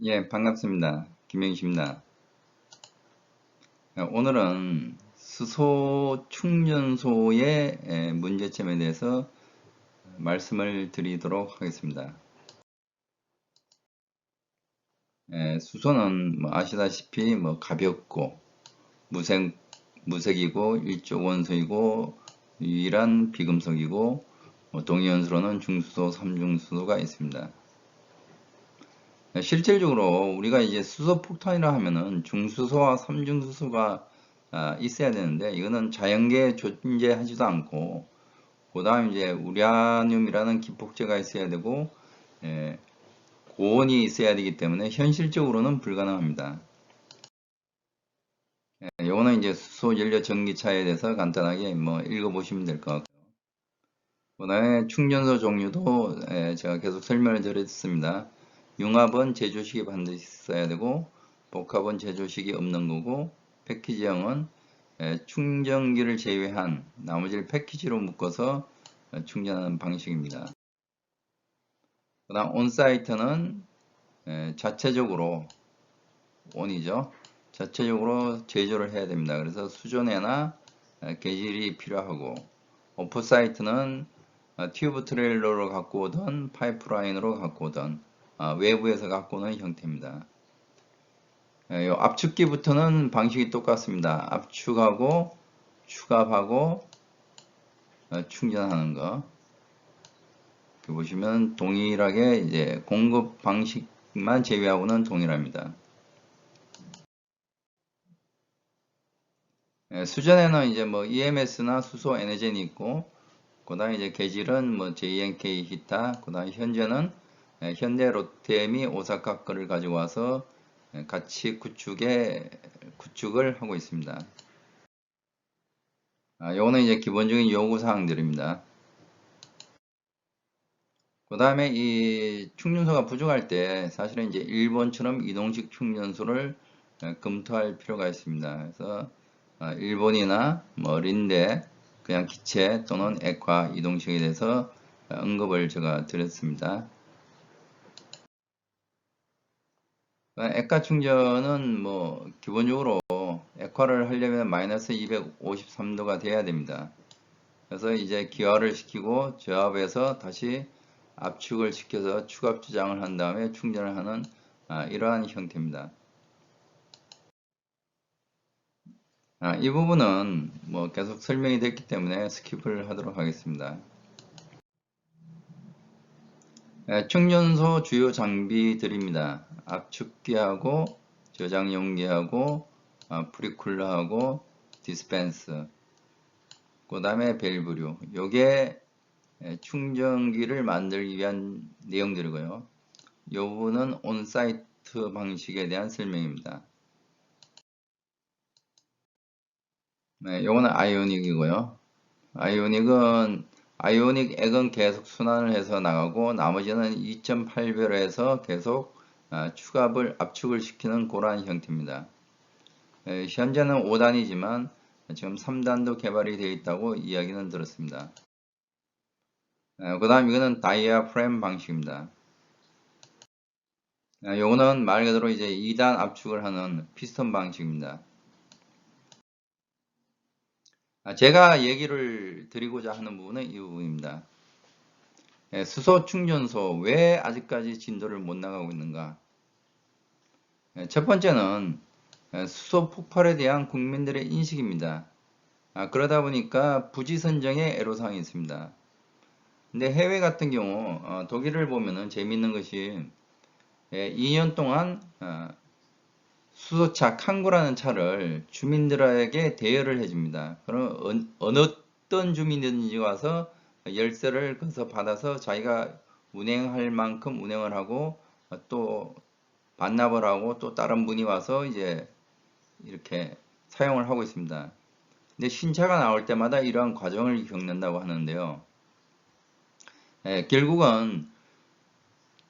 예, 반갑습니다. 김영식입니다. 오늘은 수소 충전소의 문제점에 대해서 말씀을 드리도록 하겠습니다. 수소는 뭐 아시다시피 뭐 가볍고 무색이고 일조 원소이고 유일한 비금속이고 동위원소로는 중수소, 삼중수소가 있습니다. 실질적으로 우리가 이제 수소 폭탄이라 하면은 중수소와 삼중수소가 있어야 되는데 이거는 자연계에 존재하지도 않고 그 다음 이제 우라늄이라는 기폭제가 있어야 되고 고온이 있어야 되기 때문에 현실적으로는 불가능합니다. 요거는 이제 수소 연료 전기차에 대해서 간단하게 뭐 읽어보시면 될 것 같고요. 그 다음에 충전소 종류도 제가 계속 설명을 드렸습니다. 융합은 제조식이 반드시 있어야 되고 복합은 제조식이 없는 거고 패키지형은 충전기를 제외한 나머지를 패키지로 묶어서 충전하는 방식입니다. 그 다음 온사이트는 자체적으로 온이죠. 자체적으로 제조를 해야 됩니다. 그래서 수전에나 계질이 필요하고 오프사이트는 튜브 트레일러로 갖고 오던 파이프라인으로 갖고 오던 외부에서 갖고 오는 형태입니다. 압축기부터는 방식이 똑같습니다. 압축하고 추갑하고 충전하는 거. 보시면 동일하게 이제 공급 방식만 제외하고는 동일합니다. 수전에는 이제 뭐 EMS나 수소 에너젠이 있고, 그 다음에 이제 계질은 뭐 JNK 히타, 그 다음에 현재는 현대 롯데미 오사카 거를 가지고 와서 같이 구축을 하고 있습니다. 요거는 이제 기본적인 요구 사항들입니다. 그 다음에 이 충전소가 부족할 때 사실은 이제 일본처럼 이동식 충전소를 검토할 필요가 있습니다. 그래서 일본이나 뭐 린데 그냥 기체 또는 액화 이동식에 대해서 언급을 제가 드렸습니다. 액화 충전은 뭐 기본적으로 액화를 하려면 마이너스 253도가 돼야 됩니다. 그래서 이제 기화를 시키고 저압해서 다시 압축을 시켜서 추가 주장을 한 다음에 충전을 하는 이러한 형태입니다. 이 부분은 뭐 계속 설명이 됐기 때문에 스킵을 하도록 하겠습니다. 충전소 주요 장비들입니다. 압축기하고 저장 용기하고 프리쿨러하고 디스펜스, 그 다음에 밸브류. 요게 충전기를 만들기 위한 내용들이고요. 이 부분은 온사이트 방식에 대한 설명입니다. 네, 요거는 아이오닉이고요. 아이오닉 액은 계속 순환을 해서 나가고 나머지는 2.8배로해서 계속 압축을 시키는 그러한 형태입니다. 현재는 5단이지만 지금 3단도 개발이 되어 있다고 이야기는 들었습니다. 그 다음 이거는 다이아프램 방식입니다. 요거는 말 그대로 이제 2단 압축을 하는 피스톤 방식입니다. 제가 얘기를 드리고자 하는 부분은 이 부분입니다. 수소 충전소 왜 아직까지 진도를 못 나가고 있는가? 첫 번째는 수소 폭발에 대한 국민들의 인식입니다. 그러다 보니까 부지 선정에 애로사항이 있습니다. 근데 해외 같은 경우 독일을 보면은 재미있는 것이 2년 동안 수소차 칸구라는 차를 주민들에게 대여를 해줍니다. 그럼 어떤 주민이든지 와서 열쇠를 거기서 받아서 자기가 운행할 만큼 운행을 하고 또 반납을 하고 또 다른 분이 와서 이제 이렇게 사용을 하고 있습니다. 근데 신차가 나올 때마다 이러한 과정을 겪는다고 하는데요. 결국은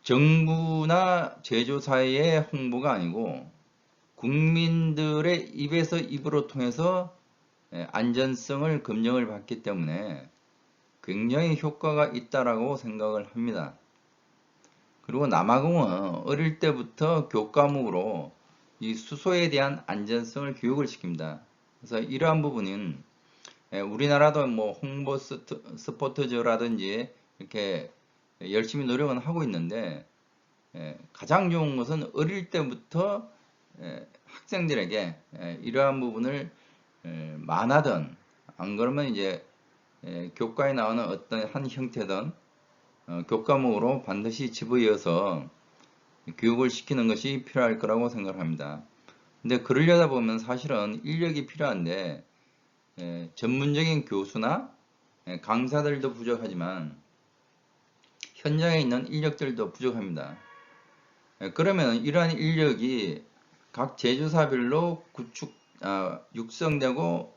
정부나 제조사의 홍보가 아니고 국민들의 입에서 입으로 통해서 안전성을 검증을 받기 때문에 굉장히 효과가 있다라고 생각을 합니다. 그리고 남아공은 어릴 때부터 교과목으로 이 수소에 대한 안전성을 교육을 시킵니다. 그래서 이러한 부분은 우리나라도 뭐 홍보 스포츠라든지 이렇게 열심히 노력은 하고 있는데 가장 좋은 것은 어릴 때부터 학생들에게 이러한 부분을 만화든 안 그러면 이제 교과에 나오는 어떤 한 형태든 교과목으로 반드시 집어이어서 교육을 시키는 것이 필요할 거라고 생각합니다. 근데 그러려다 보면 사실은 인력이 필요한데 전문적인 교수나 강사들도 부족하지만 현장에 있는 인력들도 부족합니다. 그러면 이러한 인력이 각 제조사별로 육성되고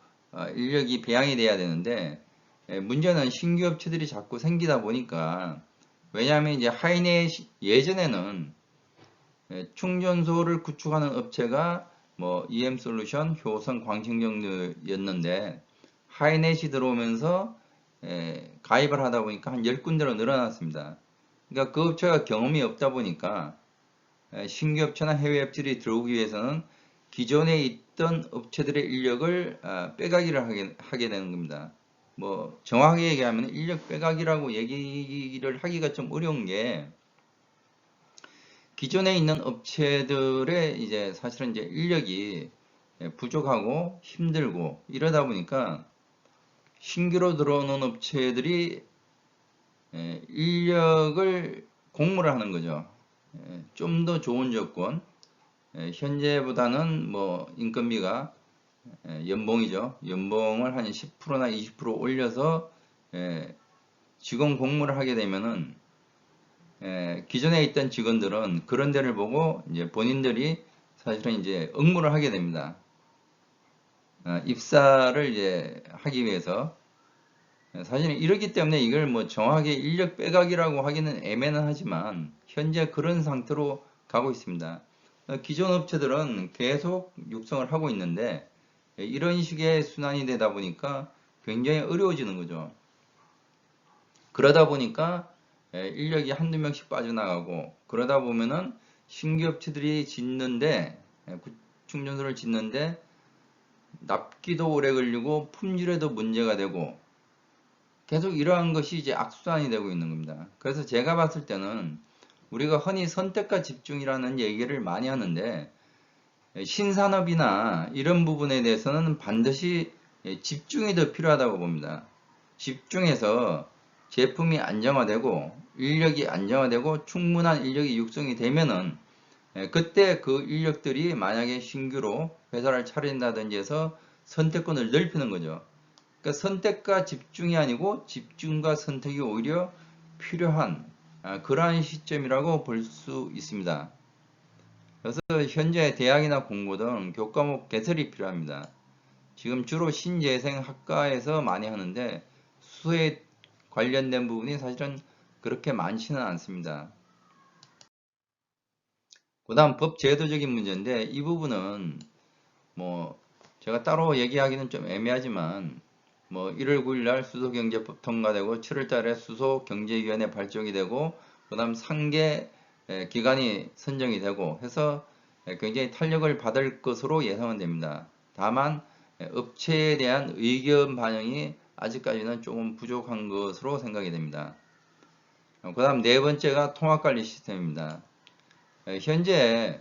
인력이 배양이 돼야 되는데 문제는 신규 업체들이 자꾸 생기다 보니까 왜냐하면 이제 하이넷 예전에는 충전소를 구축하는 업체가 뭐 EM솔루션, 효성, 광신경였는데 하이넷이 들어오면서 가입을 하다 보니까 한 10군데로 늘어났습니다. 그러니까 그 업체가 경험이 없다 보니까 신규 업체나 해외 업체들이 들어오기 위해서는 기존에 있던 업체들의 인력을 빼가기를 하게 되는 겁니다. 뭐 정확하게 얘기하면 인력 빼가기라고 얘기를 하기가 좀 어려운 게 기존에 있는 업체들의 이제 사실은 이제 인력이 부족하고 힘들고 이러다 보니까 신규로 들어오는 업체들이 인력을 공모를 하는 거죠. 좀 더 좋은 조건, 현재보다는 뭐 인건비가 연봉이죠. 연봉을 한 10%나 20% 올려서 직원 공모를 하게 되면은 기존에 있던 직원들은 그런 데를 보고 이제 본인들이 사실은 이제 응모를 하게 됩니다. 입사를 이제 하기 위해서 사실은 이렇기 때문에 이걸 뭐 정확하게 인력 빼가기라고 하기는 애매는 하지만 현재 그런 상태로 가고 있습니다. 기존 업체들은 계속 육성을 하고 있는데 이런 식의 순환이 되다 보니까 굉장히 어려워지는 거죠. 그러다 보니까 인력이 한두 명씩 빠져나가고 그러다 보면은 신규 업체들이 짓는데 충전소를 짓는데 납기도 오래 걸리고 품질에도 문제가 되고 계속 이러한 것이 이제 악순환이 되고 있는 겁니다. 그래서 제가 봤을 때는 우리가 흔히 선택과 집중이라는 얘기를 많이 하는데 신산업이나 이런 부분에 대해서는 반드시 집중이 더 필요하다고 봅니다. 집중해서 제품이 안정화되고 인력이 안정화되고 충분한 인력이 육성이 되면은 그때 그 인력들이 만약에 신규로 회사를 차린다든지 해서 선택권을 넓히는 거죠. 그러니까 선택과 집중이 아니고 집중과 선택이 오히려 필요한 그러한 시점이라고 볼 수 있습니다. 그래서 현재 대학이나 공고 등 교과목 개설이 필요합니다. 지금 주로 신재생 학과에서 많이 하는데 수소에 관련된 부분이 사실은 그렇게 많지는 않습니다. 그 다음 법 제도적인 문제인데 이 부분은 뭐 제가 따로 얘기하기는 좀 애매하지만 뭐 1월 9일 날 수소경제법 통과되고 7월 달에 수소경제위원회 발족이 되고 그 다음 상계 기관이 선정이 되고 해서 굉장히 탄력을 받을 것으로 예상은 됩니다. 다만 업체에 대한 의견 반영이 아직까지는 조금 부족한 것으로 생각이 됩니다. 그 다음 네 번째가 통합관리 시스템입니다. 현재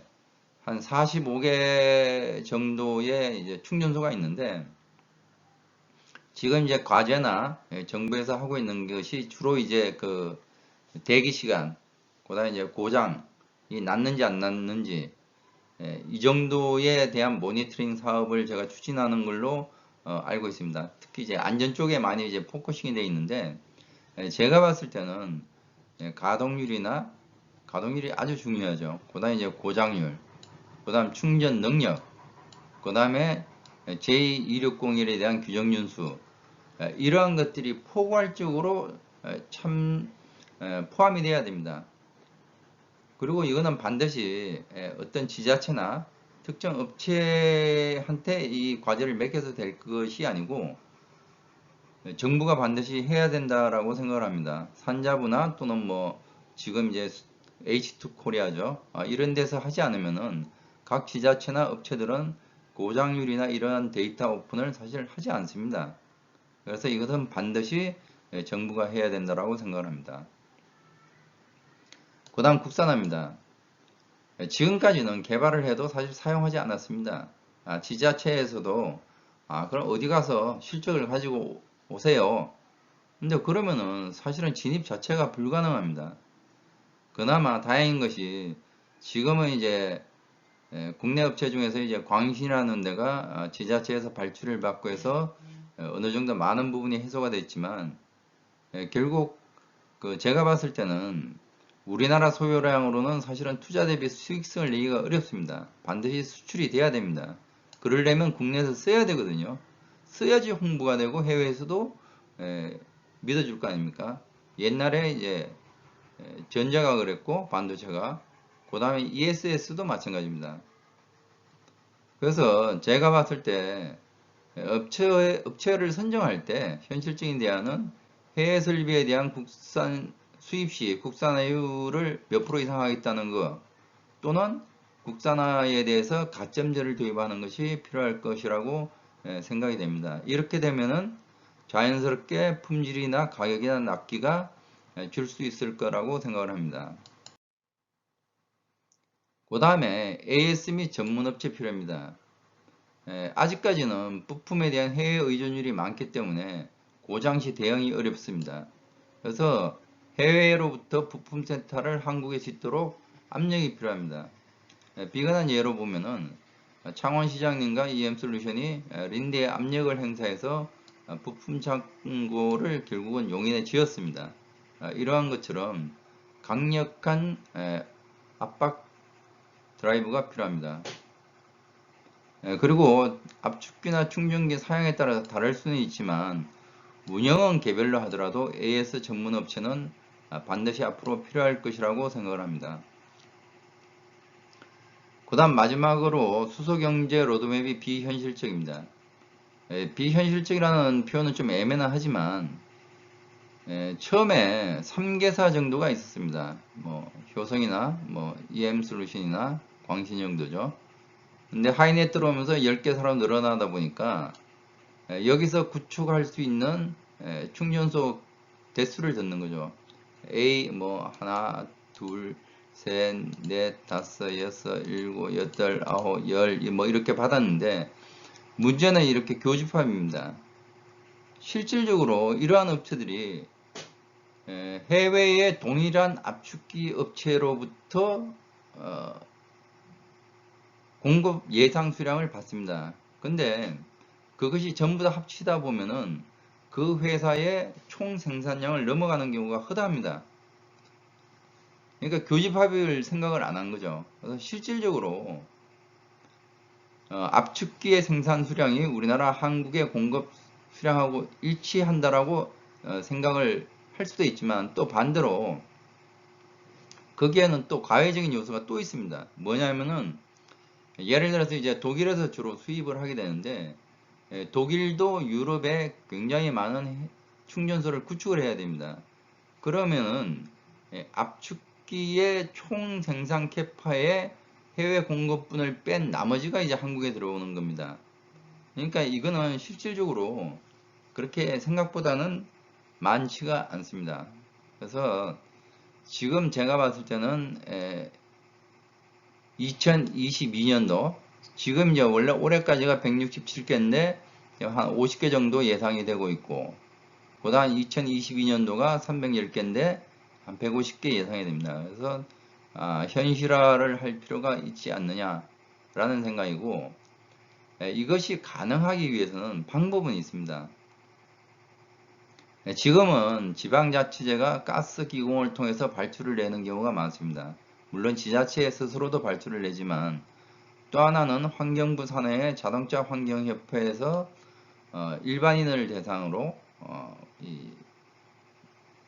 한 45개 정도의 이제 충전소가 있는데 지금 이제 과제나 정부에서 하고 있는 것이 주로 이제 그 대기 시간, 그다음에 이제 고장이 났는지 안 났는지 이 정도에 대한 모니터링 사업을 제가 추진하는 걸로 알고 있습니다. 특히 이제 안전 쪽에 많이 이제 포커싱이 되어 있는데 제가 봤을 때는 가동률이 아주 중요하죠. 그다음에 이제 고장률, 그다음 충전 능력, 그다음에 J2601에 대한 규정 연수 이러한 것들이 포괄적으로 참 포함이 돼야 됩니다. 그리고 이거는 반드시 어떤 지자체나 특정 업체한테 이 과제를 맡겨서 될 것이 아니고 정부가 반드시 해야 된다라고 생각을 합니다. 산자부나 또는 뭐 지금 이제 H2 코리아죠. 이런 데서 하지 않으면은 각 지자체나 업체들은 고장률이나 이러한 데이터 오픈을 사실 하지 않습니다. 그래서 이것은 반드시 정부가 해야 된다고 생각을 합니다. 그 다음 국산화입니다. 지금까지는 개발을 해도 사실 사용하지 않았습니다. 지자체에서도 그럼 어디 가서 실적을 가지고 오세요. 근데 그러면은 사실은 진입 자체가 불가능합니다. 그나마 다행인 것이 지금은 이제 국내 업체 중에서 이제 광신이라는 데가 지자체에서 발주를 받고 해서 어느 정도 많은 부분이 해소가 됐지만 결국 그 제가 봤을 때는 우리나라 소요량으로는 사실은 투자 대비 수익성을 내기가 어렵습니다. 반드시 수출이 돼야 됩니다. 그러려면 국내에서 써야 되거든요. 써야지 홍보가 되고 해외에서도 믿어줄 거 아닙니까? 옛날에 이제 전자가 그랬고 반도체가 그 다음에 ESS도 마찬가지입니다. 그래서 제가 봤을 때 업체를 선정할 때 현실적인 대안은 해외 설비에 대한 국산 수입 시 국산화율을 몇 프로 이상 하겠다는 것 또는 국산화에 대해서 가점제를 도입하는 것이 필요할 것이라고 생각이 됩니다. 이렇게 되면은 자연스럽게 품질이나 가격이나 납기가 줄 수 있을 거라고 생각을 합니다. 그 다음에 AS 및 전문업체 필요합니다. 아직까지는 부품에 대한 해외 의존율이 많기 때문에 고장시 대응이 어렵습니다. 그래서 해외로부터 부품 센터를 한국에 짓도록 압력이 필요합니다. 비근한 예로 보면은 창원시장님과 EM솔루션이 린드에 압력을 행사해서 부품 창고를 결국은 용인에 지었습니다. 이러한 것처럼 강력한 압박 드라이브가 필요합니다. 그리고 압축기나 충전기 사양에 따라서 다를 수는 있지만 운영은 개별로 하더라도 AS 전문 업체는 반드시 앞으로 필요할 것이라고 생각을 합니다. 그 다음 마지막으로 수소경제 로드맵이 비현실적입니다. 비현실적이라는 표현은 좀 애매는 하지만 처음에 3개사 정도가 있었습니다. 뭐 효성이나 뭐 EM솔루션이나 광신 정도죠. 근데 하이넷 들어오면서 10개사로 늘어나다 보니까 여기서 구축할 수 있는 충전소 대수를 듣는 거죠. A 뭐 하나, 둘, 셋, 넷, 다섯, 여섯, 일곱, 여덟, 아홉, 열 뭐 이렇게 받았는데 문제는 이렇게 교집합입니다. 실질적으로 이러한 업체들이 해외의 동일한 압축기 업체로부터 공급 예상 수량을 받습니다. 근데 그것이 전부 다 합치다 보면은 그 회사의 총 생산량을 넘어가는 경우가 허다합니다. 그러니까 교집 합의를 생각을 안 한 거죠. 그래서 실질적으로 압축기의 생산 수량이 우리나라 한국의 공급 수량하고 일치한다라고 생각을 할 수도 있지만 또 반대로 거기에는 또 과외적인 요소가 또 있습니다. 뭐냐면은 예를 들어서 이제 독일에서 주로 수입을 하게 되는데 독일도 유럽에 굉장히 많은 충전소를 구축을 해야 됩니다. 그러면은 압축기의 총 생산 캐파의 해외 공급분을 뺀 나머지가 이제 한국에 들어오는 겁니다. 그러니까 이거는 실질적으로 그렇게 생각보다는 많지가 않습니다. 그래서 지금 제가 봤을 때는 2022년도 지금 이제 원래 올해까지가 167개인데 한 50개 정도 예상이 되고 있고 그 다음 2022년도가 310개인데 한 150개 예상이 됩니다. 그래서 현실화를 할 필요가 있지 않느냐라는 생각이고 이것이 가능하기 위해서는 방법은 있습니다. 지금은 지방자치제가 가스 기공을 통해서 발주를 내는 경우가 많습니다. 물론 지자체 스스로도 발주를 내지만 또 하나는 환경부 산하의 자동차 환경협회에서 일반인을 대상으로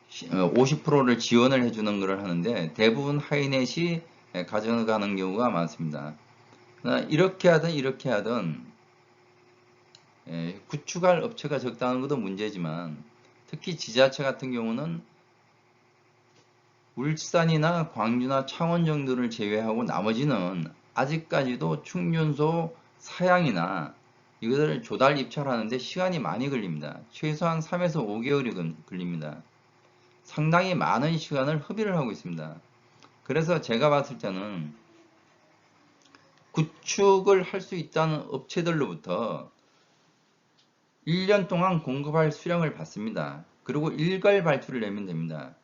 50%를 지원을 해주는 것을 하는데 대부분 하이넷이 가져가는 경우가 많습니다. 이렇게 하든 이렇게 하든 구축할 업체가 적다는 것도 문제지만 특히 지자체 같은 경우는 울산이나 광주나 창원 정도를 제외하고 나머지는 아직까지도 충전소 사양이나 이것을 조달 입찰하는데 시간이 많이 걸립니다. 최소한 3에서 5개월이 걸립니다. 상당히 많은 시간을 허비를 하고 있습니다. 그래서 제가 봤을 때는 구축을 할 수 있다는 업체들로부터 1년 동안 공급할 수량을 받습니다. 그리고 일괄 발주를 내면 됩니다.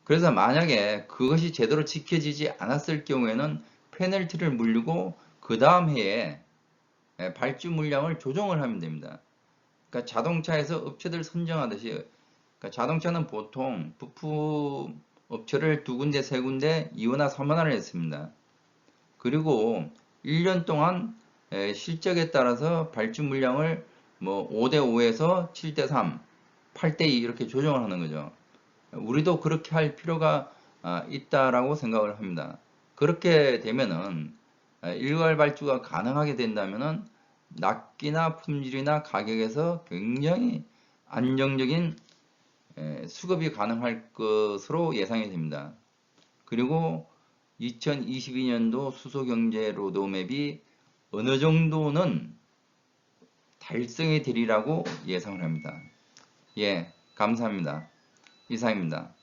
그래서 만약에 그것이 제대로 지켜지지 않았을 경우에는 페널티를 물리고 그 다음 해에 발주 물량을 조정을 하면 됩니다. 그러니까 자동차에서 업체들 선정하듯이, 그러니까 자동차는 보통 부품 업체를 2군데, 3군데, 2호나 3호나를 했습니다. 그리고 1년 동안 실적에 따라서 발주 물량을 뭐 5대5에서 7대3, 8대2 이렇게 조정을 하는 거죠. 우리도 그렇게 할 필요가 있다라고 생각을 합니다. 그렇게 되면은 일괄 발주가 가능하게 된다면은 납기나 품질이나 가격에서 굉장히 안정적인 수급이 가능할 것으로 예상이 됩니다. 그리고 2022년도 수소경제 로드맵이 어느 정도는 달성이 되리라고 예상을 합니다. 예, 감사합니다. 이상입니다.